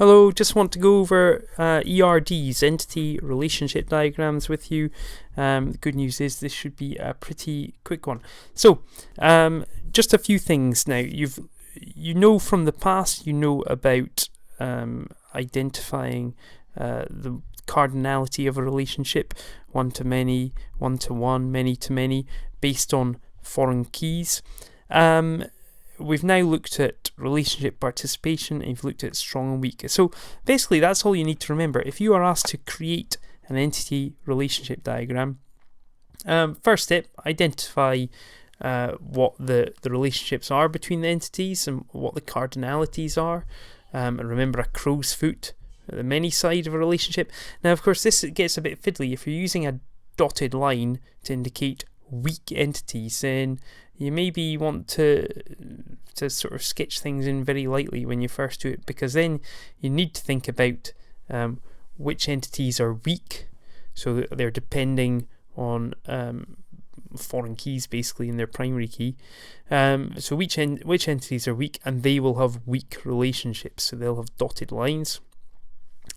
Hello, just want to go over ERDs, entity relationship diagrams with you. The good news is this should be a pretty quick one. So, just a few things now. You know from the past, you know about identifying the cardinality of a relationship, one to many, one to one, many to many, based on foreign keys. We've now looked at relationship participation, and you've looked at strong and weak. So basically that's all you need to remember. If you are asked to create an entity relationship diagram, first step, identify what the relationships are between the entities and what the cardinalities are. And remember a crow's foot, the many side of a relationship. Now of course this gets a bit fiddly. If you're using a dotted line to indicate weak entities, then you maybe want to sort of sketch things in very lightly when you first do it, because then you need to think about which entities are weak, so that they're depending on foreign keys basically in their primary key. So which entities are weak, and they will have weak relationships, so they'll have dotted lines.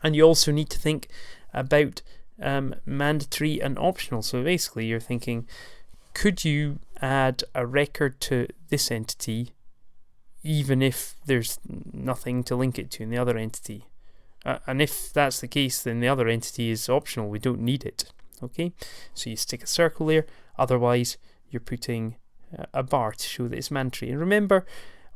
And you also need to think about mandatory and optional. So basically you're thinking, could you add a record to this entity even if there's nothing to link it to in the other entity? And if that's the case, then the other entity is optional. We don't need it. Okay, so you stick a circle there. Otherwise, you're putting a bar to show that it's mandatory. And remember,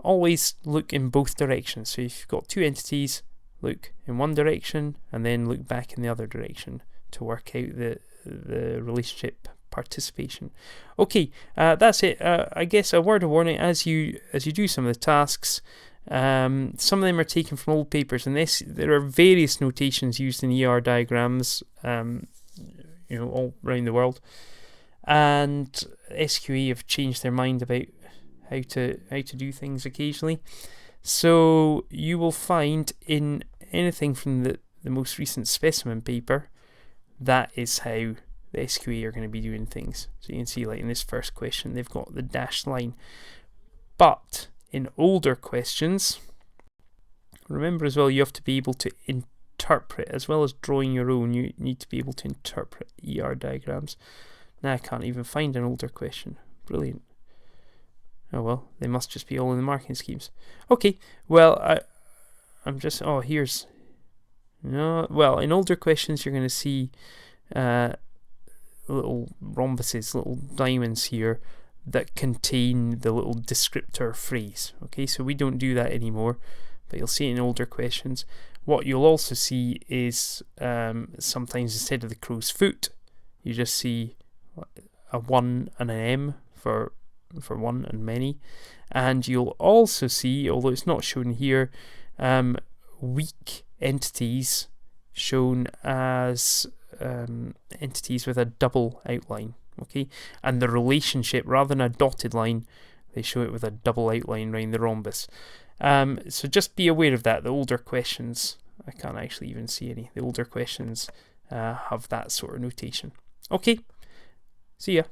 always look in both directions. So if you've got two entities, look in one direction and then look back in the other direction to work out the relationship participation. Okay, that's it. I guess a word of warning as you do some of the tasks. Some of them are taken from old papers, and there are various notations used in ER diagrams, all around the world. And SQA have changed their mind about how to do things occasionally. So you will find in anything from the most recent specimen paper, that is how the SQA are going to be doing things. So you can see, like in this first question, they've got the dashed line. But in older questions, remember as well, you have to be able to interpret, as well as drawing your own, you need to be able to interpret ER diagrams. Now I can't even find an older question. Brilliant. Oh well, they must just be all in the marking schemes. Okay, well, I'm just, here's, no, well, in older questions you're going to see little rhombuses, little diamonds here that contain the little descriptor phrase. Okay, so we don't do that anymore, but you'll see it in older questions. What you'll also see is sometimes instead of the crow's foot, you just see a 1 and an M for one and many. And you'll also see, although it's not shown here, weak entities shown as entities with a double outline. Okay, and the relationship, rather than a dotted line, they show it with a double outline around the rhombus. So just be aware of that. The older questions, I can't actually even see any. The older questions have that sort of notation. Okay, see ya.